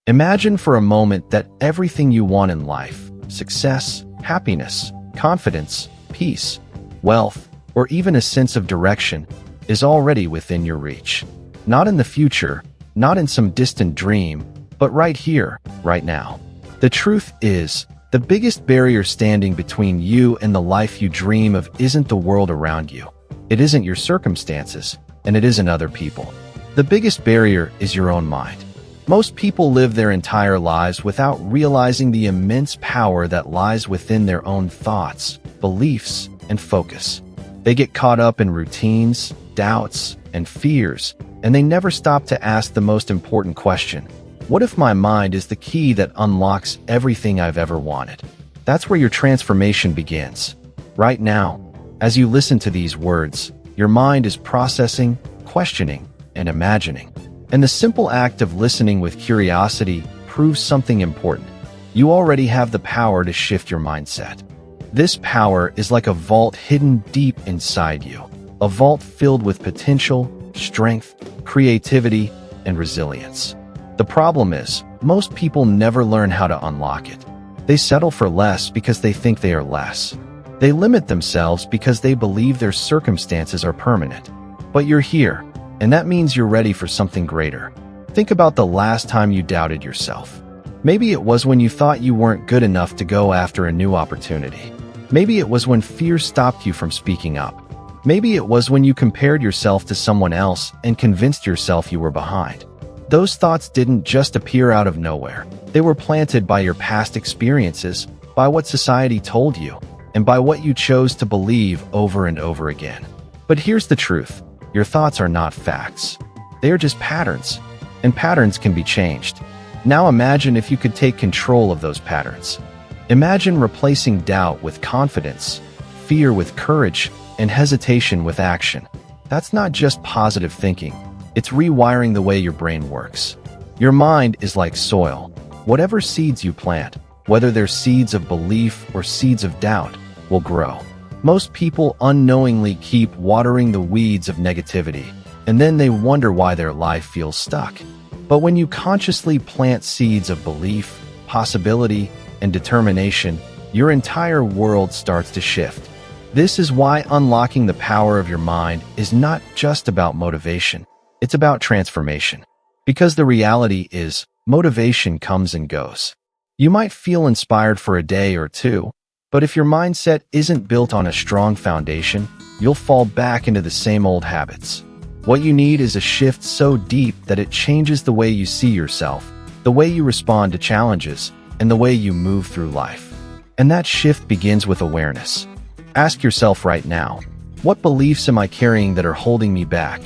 Imagine for a moment that everything you want in life, success, happiness, confidence, peace, wealth, or even a sense of direction, is already within your reach. Not in the future, not in some distant dream, but right here, right now. The truth is, the biggest barrier standing between you and the life you dream of isn't the world around you. It isn't your circumstances, and it isn't other people. The biggest barrier is your own mind. Most people live their entire lives without realizing the immense power that lies within their own thoughts, beliefs, and focus. They get caught up in routines, doubts, and fears, and they never stop to ask the most important question: what if my mind is the key that unlocks everything I've ever wanted? That's where your transformation begins. Right now, as you listen to these words, your mind is processing, questioning, and imagining. And the simple act of listening with curiosity proves something important. You already have the power to shift your mindset. This power is like a vault hidden deep inside you, a vault filled with potential, strength, creativity, and resilience. The problem is, most people never learn how to unlock it. They settle for less because they think they are less. They limit themselves because they believe their circumstances are permanent. But you're here, and that means you're ready for something greater. Think about the last time you doubted yourself. Maybe it was when you thought you weren't good enough to go after a new opportunity. Maybe it was when fear stopped you from speaking up. Maybe it was when you compared yourself to someone else and convinced yourself you were behind. Those thoughts didn't just appear out of nowhere. They were planted by your past experiences, by what society told you, and by what you chose to believe over and over again. But here's the truth. Your thoughts are not facts. They are just patterns, and patterns can be changed. Now imagine if you could take control of those patterns. Imagine replacing doubt with confidence, fear with courage, and hesitation with action. That's not just positive thinking. It's rewiring the way your brain works. Your mind is like soil. Whatever seeds you plant, whether they're seeds of belief or seeds of doubt, will grow. Most people unknowingly keep watering the weeds of negativity, and then they wonder why their life feels stuck. But when you consciously plant seeds of belief, possibility, and determination, your entire world starts to shift. This is why unlocking the power of your mind is not just about motivation. It's about transformation. Because the reality is, motivation comes and goes. You might feel inspired for a day or two, but if your mindset isn't built on a strong foundation, you'll fall back into the same old habits. What you need is a shift so deep that it changes the way you see yourself, the way you respond to challenges, and the way you move through life. And that shift begins with awareness. Ask yourself right now, what beliefs am I carrying that are holding me back?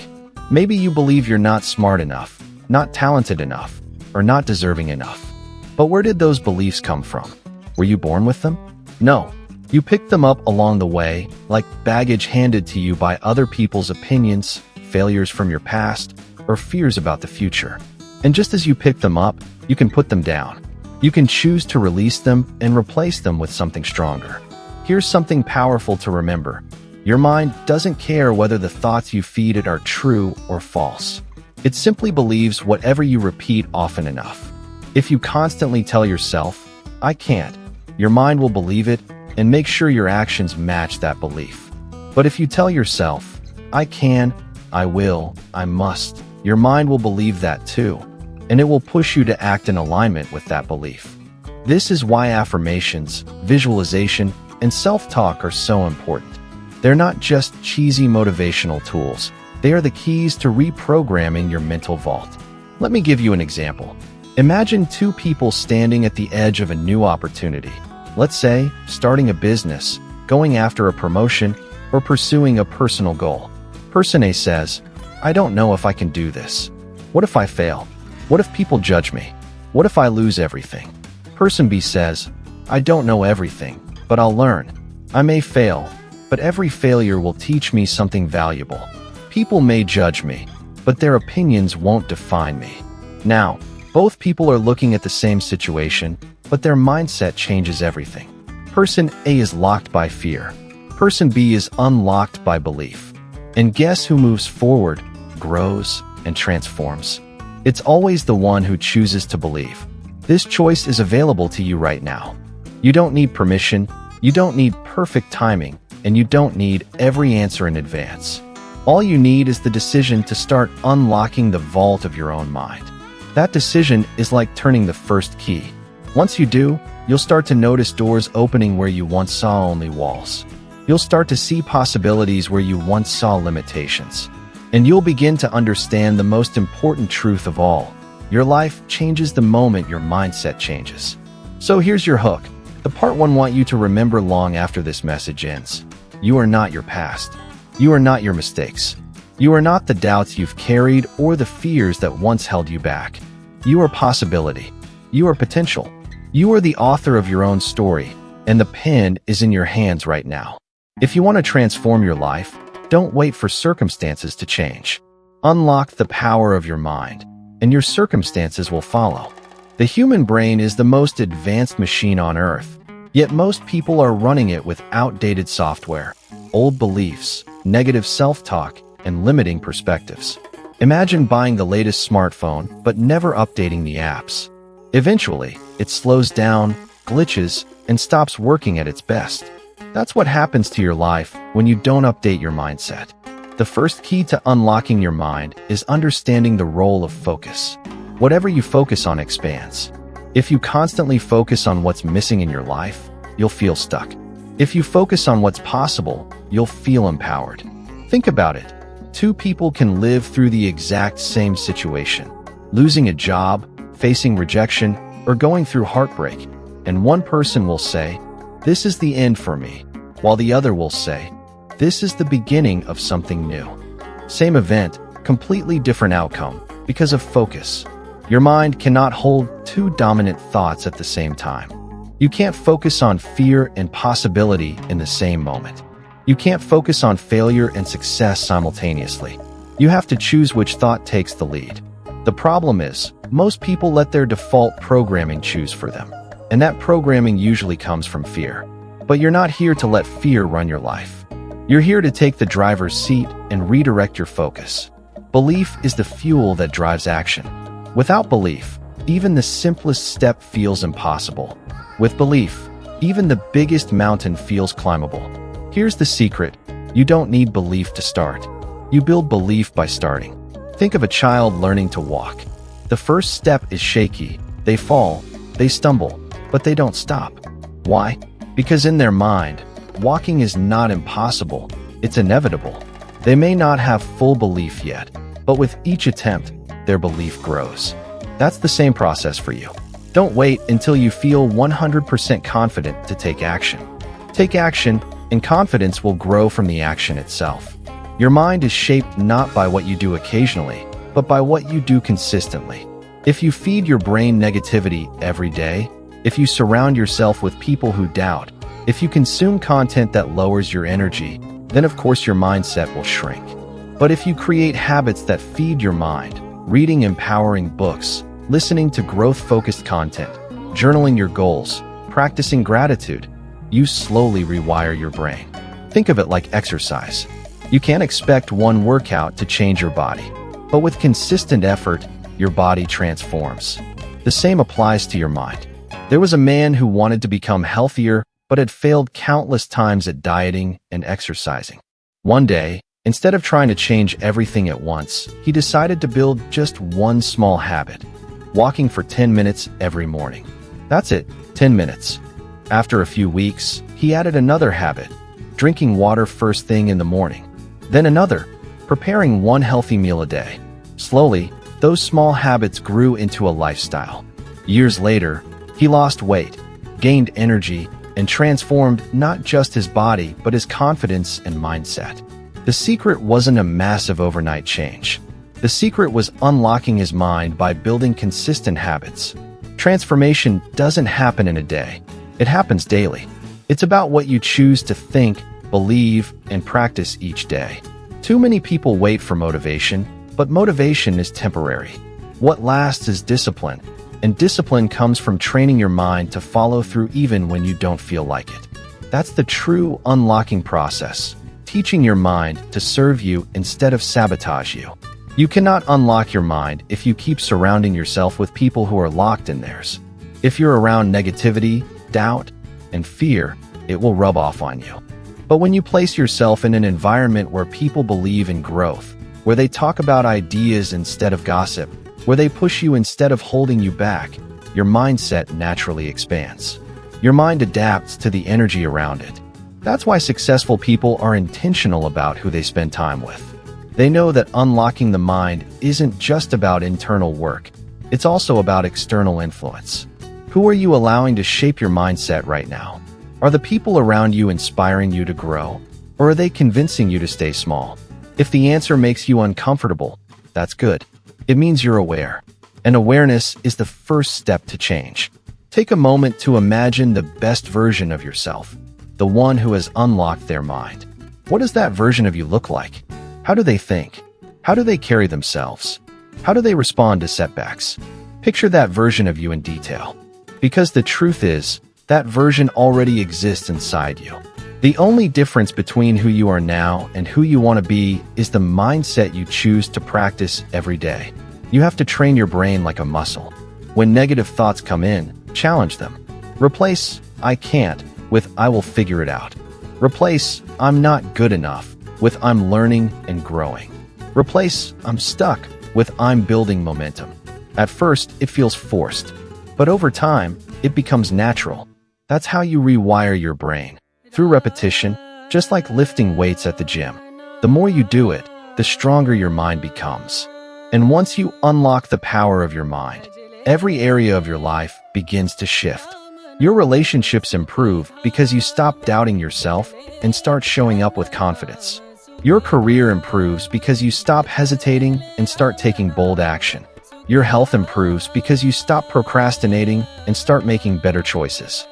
Maybe you believe you're not smart enough, not talented enough, or not deserving enough. But where did those beliefs come from? Were you born with them? No. You picked them up along the way, like baggage handed to you by other people's opinions, failures from your past, or fears about the future. And just as you pick them up, you can put them down. You can choose to release them and replace them with something stronger. Here's something powerful to remember. Your mind doesn't care whether the thoughts you feed it are true or false. It simply believes whatever you repeat often enough. If you constantly tell yourself, "I can't," your mind will believe it and make sure your actions match that belief. But if you tell yourself, "I can, I will, I must," your mind will believe that too, and it will push you to act in alignment with that belief. This is why affirmations, visualization, and self-talk are so important. They're not just cheesy motivational tools. They are the keys to reprogramming your mental vault. Let me give you an example. Imagine two people standing at the edge of a new opportunity. Let's say, starting a business, going after a promotion, or pursuing a personal goal. Person A says, "I don't know if I can do this. What if I fail? What if people judge me? What if I lose everything?" Person B says, "I don't know everything, but I'll learn. I may fail, but every failure will teach me something valuable. People may judge me, but their opinions won't define me." Now, both people are looking at the same situation, but their mindset changes everything. Person A is locked by fear. Person B is unlocked by belief. And guess who moves forward, grows, and transforms? It's always the one who chooses to believe. This choice is available to you right now. You don't need permission, you don't need perfect timing, and you don't need every answer in advance. All you need is the decision to start unlocking the vault of your own mind. That decision is like turning the first key. Once you do, you'll start to notice doors opening where you once saw only walls. You'll start to see possibilities where you once saw limitations. And you'll begin to understand the most important truth of all. Your life changes the moment your mindset changes. So here's your hook. The part one want you to remember long after this message ends. You are not your past. You are not your mistakes. You are not the doubts you've carried or the fears that once held you back. You are possibility. You are potential. You are the author of your own story, and the pen is in your hands right now. If you want to transform your life, don't wait for circumstances to change. Unlock the power of your mind, and your circumstances will follow. The human brain is the most advanced machine on Earth, yet most people are running it with outdated software, old beliefs, negative self-talk, and limiting perspectives. Imagine buying the latest smartphone but never updating the apps. Eventually, it slows down, glitches, and stops working at its best. That's what happens to your life when you don't update your mindset. The first key to unlocking your mind is understanding the role of focus. Whatever you focus on expands. If you constantly focus on what's missing in your life, you'll feel stuck. If you focus on what's possible, you'll feel empowered. Think about it. Two people can live through the exact same situation, losing a job, facing rejection, or going through heartbreak, and one person will say, "This is the end for me," while the other will say, "This is the beginning of something new." Same event, completely different outcome, because of focus. Your mind cannot hold two dominant thoughts at the same time. You can't focus on fear and possibility in the same moment. You can't focus on failure and success simultaneously. You have to choose which thought takes the lead. The problem is, most people let their default programming choose for them, and that programming usually comes from fear. But you're not here to let fear run your life. You're here to take the driver's seat and redirect your focus. Belief is the fuel that drives action. Without belief, even the simplest step feels impossible. With belief, even the biggest mountain feels climbable. Here's the secret. You don't need belief to start. You build belief by starting. Think of a child learning to walk. The first step is shaky. They fall, they stumble, but they don't stop. Why? Because in their mind, walking is not impossible, it's inevitable. They may not have full belief yet, but with each attempt, their belief grows. That's the same process for you. Don't wait until you feel 100% confident to take action. Take action, and confidence will grow from the action itself. Your mind is shaped not by what you do occasionally, but by what you do consistently. If you feed your brain negativity every day, if you surround yourself with people who doubt, if you consume content that lowers your energy, then of course your mindset will shrink. But if you create habits that feed your mind, reading empowering books, listening to growth-focused content, journaling your goals, practicing gratitude, you slowly rewire your brain. Think of it like exercise. You can't expect one workout to change your body, but with consistent effort, your body transforms. The same applies to your mind. There was a man who wanted to become healthier, but had failed countless times at dieting and exercising. One day, instead of trying to change everything at once, he decided to build just one small habit: walking for 10 minutes every morning. That's it, 10 minutes. After a few weeks, he added another habit: drinking water first thing in the morning. Then another: preparing one healthy meal a day. Slowly, those small habits grew into a lifestyle. Years later, he lost weight, gained energy, and transformed not just his body, but his confidence and mindset. The secret wasn't a massive overnight change. The secret was unlocking his mind by building consistent habits. Transformation doesn't happen in a day. It happens daily. It's about what you choose to think, believe, and practice each day. Too many people wait for motivation, but motivation is temporary. What lasts is discipline, and discipline comes from training your mind to follow through even when you don't feel like it. That's the true unlocking process, teaching your mind to serve you instead of sabotage you. You cannot unlock your mind if you keep surrounding yourself with people who are locked in theirs. If you're around negativity, doubt, and fear, it will rub off on you. But when you place yourself in an environment where people believe in growth, where they talk about ideas instead of gossip, where they push you instead of holding you back, your mindset naturally expands. Your mind adapts to the energy around it. That's why successful people are intentional about who they spend time with. They know that unlocking the mind isn't just about internal work. It's also about external influence. Who are you allowing to shape your mindset right now? Are the people around you inspiring you to grow, or are they convincing you to stay small? If the answer makes you uncomfortable, that's good. It means you're aware. And awareness is the first step to change. Take a moment to imagine the best version of yourself, the one who has unlocked their mind. What does that version of you look like? How do they think? How do they carry themselves? How do they respond to setbacks? Picture that version of you in detail. Because the truth is, that version already exists inside you. The only difference between who you are now and who you want to be is the mindset you choose to practice every day. You have to train your brain like a muscle. When negative thoughts come in, challenge them. Replace "I can't" with "I will figure it out." Replace "I'm not good enough" with "I'm learning and growing." Replace "I'm stuck" with "I'm building momentum." At first, it feels forced, but over time, it becomes natural. That's how you rewire your brain. Through repetition, just like lifting weights at the gym. The more you do it, the stronger your mind becomes. And once you unlock the power of your mind, every area of your life begins to shift. Your relationships improve because you stop doubting yourself and start showing up with confidence. Your career improves because you stop hesitating and start taking bold action. Your health improves because you stop procrastinating and start making better choices.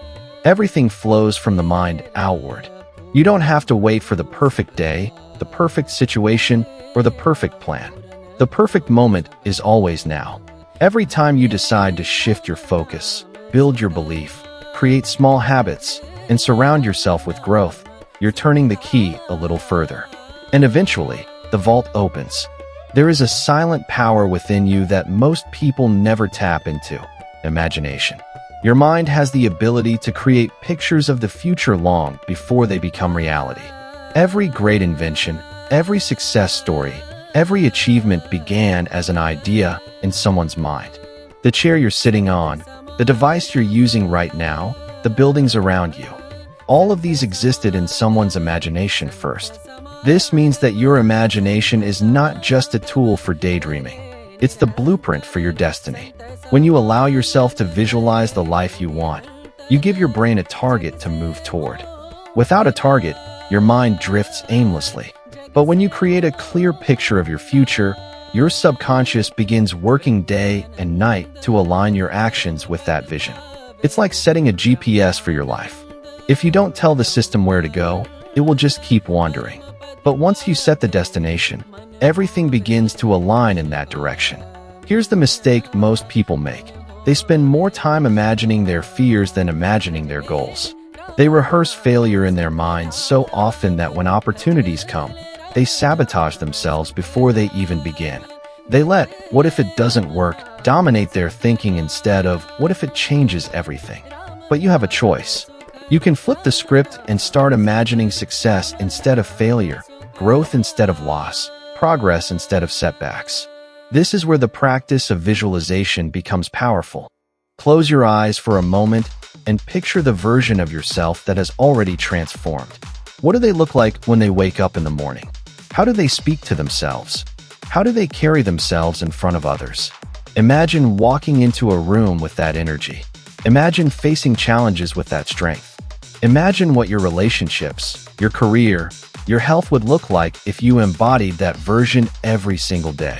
Everything flows from the mind outward. You don't have to wait for the perfect day, the perfect situation, or the perfect plan. The perfect moment is always now. Every time you decide to shift your focus, build your belief, create small habits, and surround yourself with growth, you're turning the key a little further. And eventually, the vault opens. There is a silent power within you that most people never tap into: imagination. Your mind has the ability to create pictures of the future long before they become reality. Every great invention, every success story, every achievement began as an idea in someone's mind. The chair you're sitting on, the device you're using right now, the buildings around you. All of these existed in someone's imagination first. This means that your imagination is not just a tool for daydreaming. It's the blueprint for your destiny. When you allow yourself to visualize the life you want, you give your brain a target to move toward. Without a target, your mind drifts aimlessly. But when you create a clear picture of your future, your subconscious begins working day and night to align your actions with that vision. It's like setting a GPS for your life. If you don't tell the system where to go, it will just keep wandering. But once you set the destination, everything begins to align in that direction. Here's the mistake most people make. They spend more time imagining their fears than imagining their goals. They rehearse failure in their minds so often that when opportunities come, they sabotage themselves before they even begin. They let "what if it doesn't work" dominate their thinking instead of "what if it changes everything?" But you have a choice. You can flip the script and start imagining success instead of failure, growth instead of loss, progress instead of setbacks. This is where the practice of visualization becomes powerful. Close your eyes for a moment and picture the version of yourself that has already transformed. What do they look like when they wake up in the morning? How do they speak to themselves? How do they carry themselves in front of others? Imagine walking into a room with that energy. Imagine facing challenges with that strength. Imagine what your relationships, your career, your health would look like if you embodied that version every single day.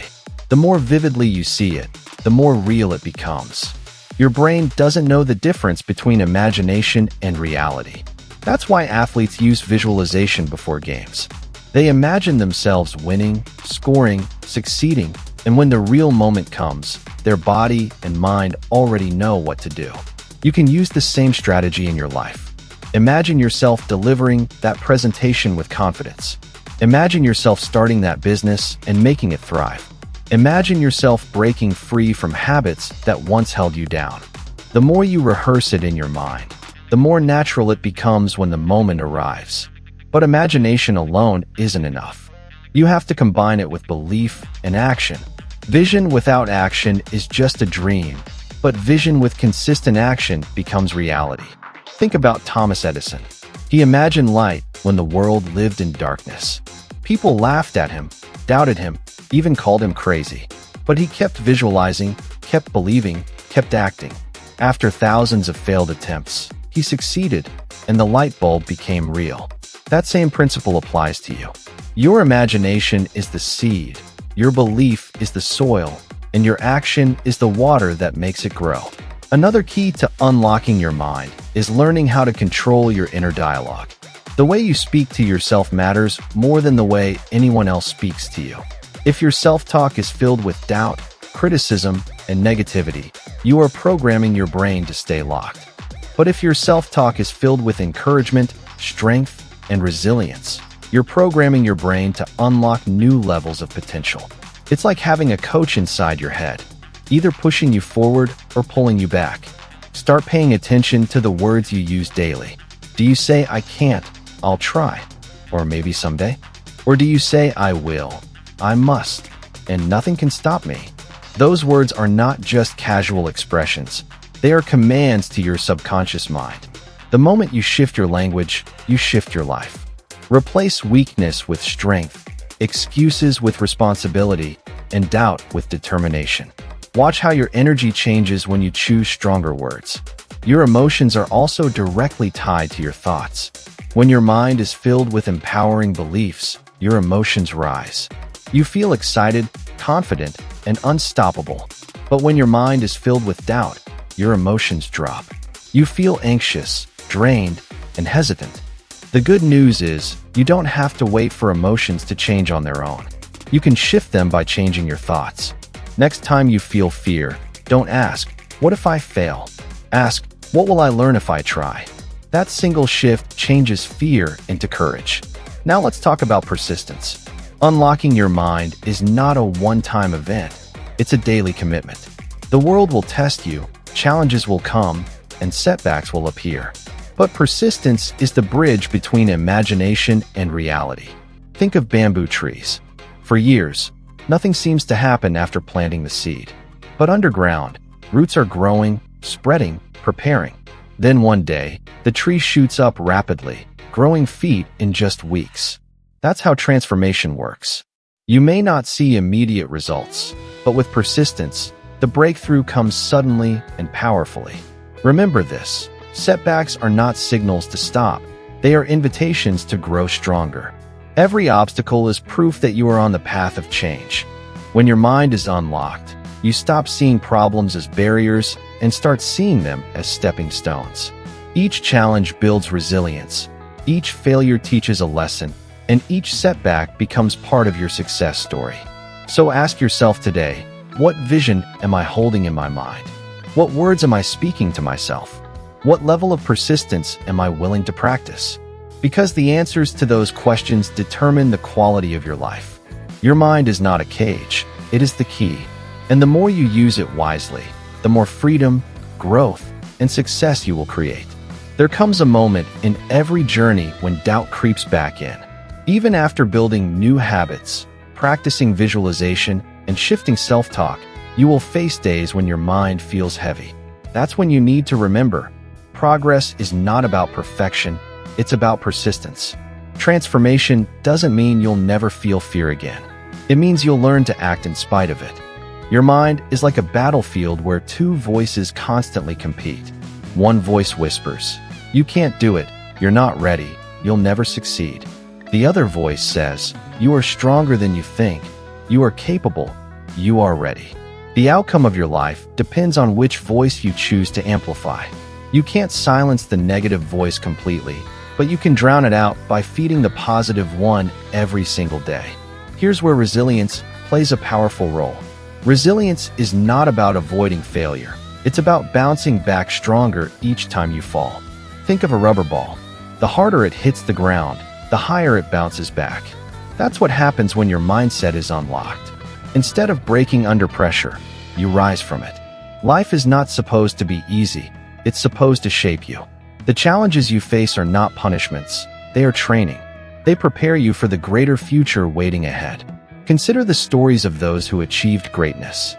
The more vividly you see it, the more real it becomes. Your brain doesn't know the difference between imagination and reality. That's why athletes use visualization before games. They imagine themselves winning, scoring, succeeding, and when the real moment comes, their body and mind already know what to do. You can use the same strategy in your life. Imagine yourself delivering that presentation with confidence. Imagine yourself starting that business and making it thrive. Imagine yourself breaking free from habits that once held you down. The more you rehearse it in your mind, the more natural it becomes when the moment arrives. But imagination alone isn't enough. You have to combine it with belief and action. Vision without action is just a dream, but vision with consistent action becomes reality. Think about Thomas Edison. He imagined light when the world lived in darkness. People laughed at him, doubted him, even called him crazy. But he kept visualizing, kept believing, kept acting. After thousands of failed attempts, he succeeded, and the light bulb became real. That same principle applies to you. Your imagination is the seed, your belief is the soil, and your action is the water that makes it grow. Another key to unlocking your mind is learning how to control your inner dialogue. The way you speak to yourself matters more than the way anyone else speaks to you. If your self-talk is filled with doubt, criticism, and negativity, you are programming your brain to stay locked. But if your self-talk is filled with encouragement, strength, and resilience, you're programming your brain to unlock new levels of potential. It's like having a coach inside your head, either pushing you forward or pulling you back. Start paying attention to the words you use daily. Do you say, "I can't, I'll try," or maybe someday? Or do you say, "I will, I must, and nothing can stop me"? Those words are not just casual expressions. They are commands to your subconscious mind. The moment you shift your language, you shift your life. Replace weakness with strength, excuses with responsibility, and doubt with determination. Watch how your energy changes when you choose stronger words. Your emotions are also directly tied to your thoughts. When your mind is filled with empowering beliefs, your emotions rise. You feel excited, confident, and unstoppable. But when your mind is filled with doubt, your emotions drop. You feel anxious, drained, and hesitant. The good news is, you don't have to wait for emotions to change on their own. You can shift them by changing your thoughts. Next time you feel fear, don't ask, "What if I fail?" Ask, "What will I learn if I try?" That single shift changes fear into courage. Now let's talk about persistence. Unlocking your mind is not a one-time event. It's a daily commitment. The world will test you, challenges will come, and setbacks will appear. But persistence is the bridge between imagination and reality. Think of bamboo trees. For years, nothing seems to happen after planting the seed. But underground, roots are growing, spreading, preparing. Then one day, the tree shoots up rapidly, growing feet in just weeks. That's how transformation works. You may not see immediate results, but with persistence, the breakthrough comes suddenly and powerfully. Remember this. Setbacks are not signals to stop. They are invitations to grow stronger. Every obstacle is proof that you are on the path of change. When your mind is unlocked, you stop seeing problems as barriers and start seeing them as stepping stones. Each challenge builds resilience. Each failure teaches a lesson, and each setback becomes part of your success story. So ask yourself today, what vision am I holding in my mind? What words am I speaking to myself? What level of persistence am I willing to practice? Because the answers to those questions determine the quality of your life. Your mind is not a cage, it is the key. And the more you use it wisely, the more freedom, growth, and success you will create. There comes a moment in every journey when doubt creeps back in. Even after building new habits, practicing visualization, and shifting self-talk, you will face days when your mind feels heavy. That's when you need to remember, progress is not about perfection, it's about persistence. Transformation doesn't mean you'll never feel fear again. It means you'll learn to act in spite of it. Your mind is like a battlefield where two voices constantly compete. One voice whispers, "You can't do it, you're not ready, you'll never succeed." The other voice says, "You are stronger than you think, you are capable, you are ready." The outcome of your life depends on which voice you choose to amplify. You can't silence the negative voice completely, but you can drown it out by feeding the positive one every single day. Here's where resilience plays a powerful role. Resilience is not about avoiding failure. It's about bouncing back stronger each time you fall. Think of a rubber ball. The harder it hits the ground, the higher it bounces back. That's what happens when your mindset is unlocked. Instead of breaking under pressure, you rise from it. Life is not supposed to be easy. It's supposed to shape you. The challenges you face are not punishments. They are training. They prepare you for the greater future waiting ahead. Consider the stories of those who achieved greatness.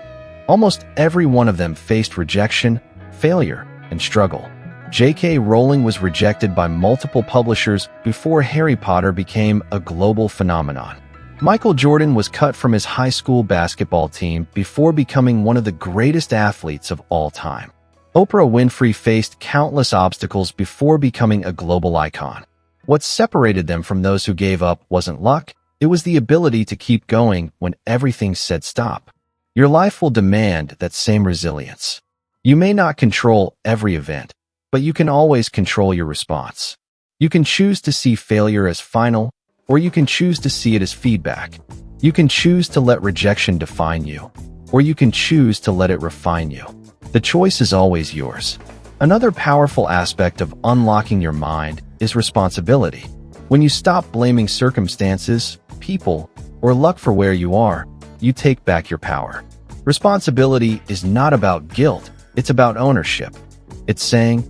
Almost every one of them faced rejection, failure, and struggle. J.K. Rowling was rejected by multiple publishers before Harry Potter became a global phenomenon. Michael Jordan was cut from his high school basketball team before becoming one of the greatest athletes of all time. Oprah Winfrey faced countless obstacles before becoming a global icon. What separated them from those who gave up wasn't luck, it was the ability to keep going when everything said stop. Your life will demand that same resilience. You may not control every event, but you can always control your response. You can choose to see failure as final, or you can choose to see it as feedback. You can choose to let rejection define you, or you can choose to let it refine you. The choice is always yours. Another powerful aspect of unlocking your mind is responsibility. When you stop blaming circumstances, people, or luck for where you are, you take back your power. Responsibility is not about guilt, it's about ownership. It's saying,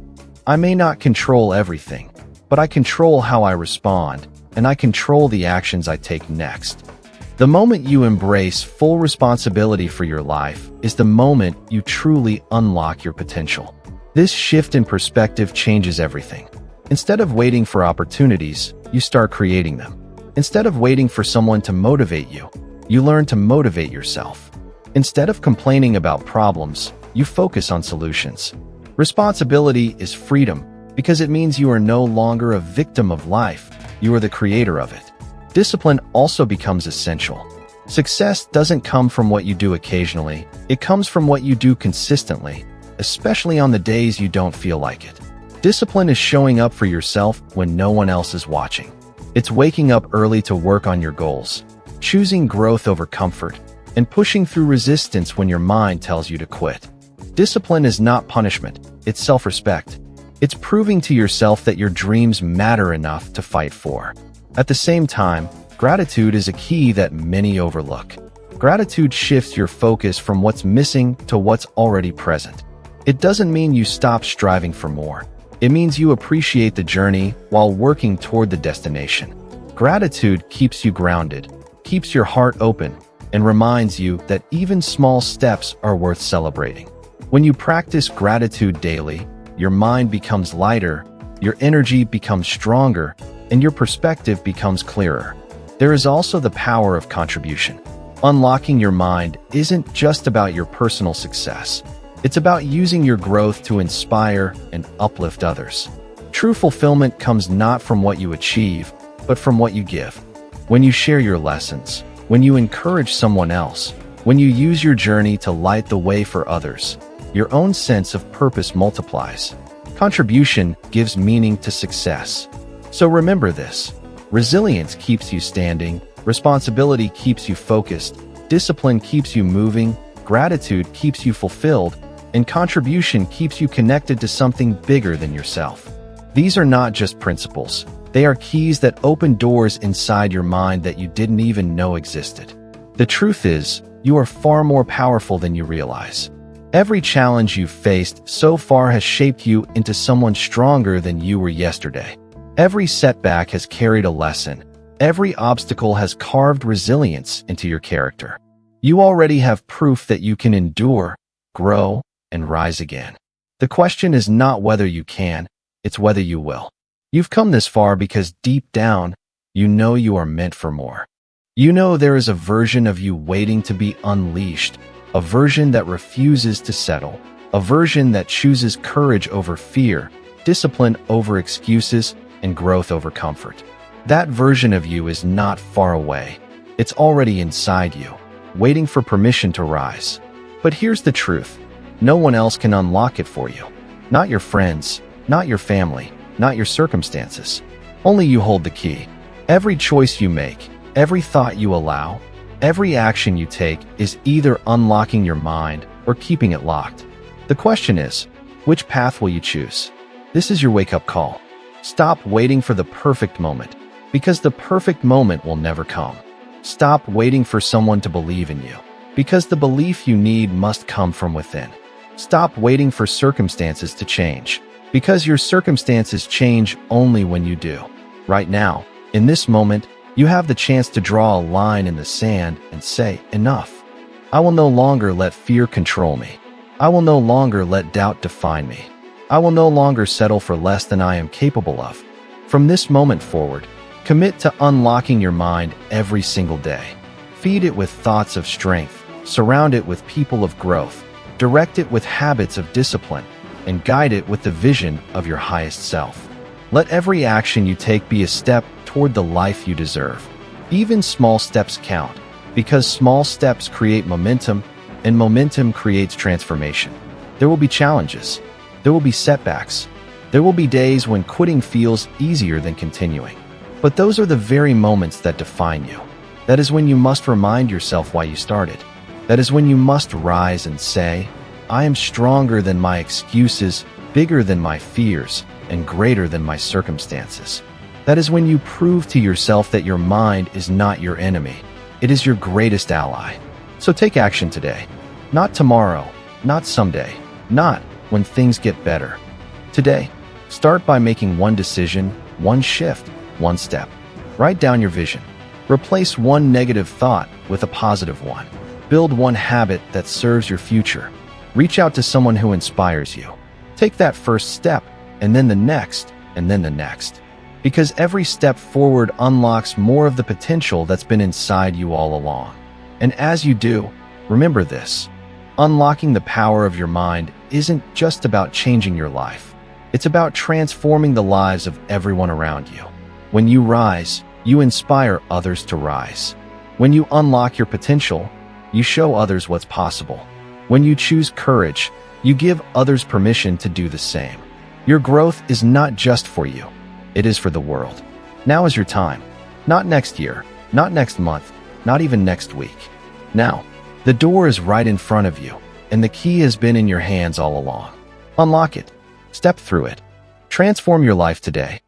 I may not control everything, but I control how I respond, and I control the actions I take next. The moment you embrace full responsibility for your life is the moment you truly unlock your potential. This shift in perspective changes everything. Instead of waiting for opportunities, you start creating them. Instead of waiting for someone to motivate you, you learn to motivate yourself. Instead of complaining about problems, you focus on solutions. Responsibility is freedom because it means you are no longer a victim of life, you are the creator of it. Discipline also becomes essential. Success doesn't come from what you do occasionally, it comes from what you do consistently, especially on the days you don't feel like it. Discipline is showing up for yourself when no one else is watching. It's waking up early to work on your goals, choosing growth over comfort, and pushing through resistance when your mind tells you to quit. Discipline is not punishment, it's self-respect. It's proving to yourself that your dreams matter enough to fight for. At the same time, gratitude is a key that many overlook. Gratitude shifts your focus from what's missing to what's already present. It doesn't mean you stop striving for more. It means you appreciate the journey while working toward the destination. Gratitude keeps you grounded, keeps your heart open, and reminds you that even small steps are worth celebrating. When you practice gratitude daily, your mind becomes lighter, your energy becomes stronger, and your perspective becomes clearer. There is also the power of contribution. Unlocking your mind isn't just about your personal success. It's about using your growth to inspire and uplift others. True fulfillment comes not from what you achieve, but from what you give. When you share your lessons, when you encourage someone else, when you use your journey to light the way for others, your own sense of purpose multiplies. Contribution gives meaning to success. So remember this: resilience keeps you standing, responsibility keeps you focused, discipline keeps you moving, gratitude keeps you fulfilled, and contribution keeps you connected to something bigger than yourself. These are not just principles. They are keys that open doors inside your mind that you didn't even know existed. The truth is, you are far more powerful than you realize. Every challenge you've faced so far has shaped you into someone stronger than you were yesterday. Every setback has carried a lesson. Every obstacle has carved resilience into your character. You already have proof that you can endure, grow, and rise again. The question is not whether you can, it's whether you will. You've come this far because deep down, you know you are meant for more. You know there is a version of you waiting to be unleashed, a version that refuses to settle, a version that chooses courage over fear, discipline over excuses, and growth over comfort. That version of you is not far away. It's already inside you, waiting for permission to rise. But here's the truth: no one else can unlock it for you. Not your friends, not your family, not your circumstances. Only you hold the key. Every choice you make, every thought you allow, every action you take is either unlocking your mind or keeping it locked. The question is, which path will you choose? This is your wake-up call. Stop waiting for the perfect moment, because the perfect moment will never come. Stop waiting for someone to believe in you, because the belief you need must come from within. Stop waiting for circumstances to change, because your circumstances change only when you do. Right now, in this moment, you have the chance to draw a line in the sand and say, enough. I will no longer let fear control me. I will no longer let doubt define me. I will no longer settle for less than I am capable of. From this moment forward, commit to unlocking your mind every single day. Feed it with thoughts of strength, surround it with people of growth, direct it with habits of discipline, and guide it with the vision of your highest self. Let every action you take be a step toward the life you deserve. Even small steps count, because small steps create momentum, and momentum creates transformation. There will be challenges. There will be setbacks. There will be days when quitting feels easier than continuing. But those are the very moments that define you. That is when you must remind yourself why you started. That is when you must rise and say, I am stronger than my excuses, bigger than my fears, and greater than my circumstances. That is when you prove to yourself that your mind is not your enemy. It is your greatest ally. So take action today. Not tomorrow, not someday, not when things get better. Today, start by making one decision, one shift, one step. Write down your vision. Replace one negative thought with a positive one. Build one habit that serves your future. Reach out to someone who inspires you. Take that first step, and then the next, and then the next. Because every step forward unlocks more of the potential that's been inside you all along. And as you do, remember this. Unlocking the power of your mind isn't just about changing your life. It's about transforming the lives of everyone around you. When you rise, you inspire others to rise. When you unlock your potential, you show others what's possible. When you choose courage, you give others permission to do the same. Your growth is not just for you. It is for the world. Now is your time. Not next year, not next month, not even next week. Now, the door is right in front of you, and the key has been in your hands all along. Unlock it. Step through it. Transform your life today.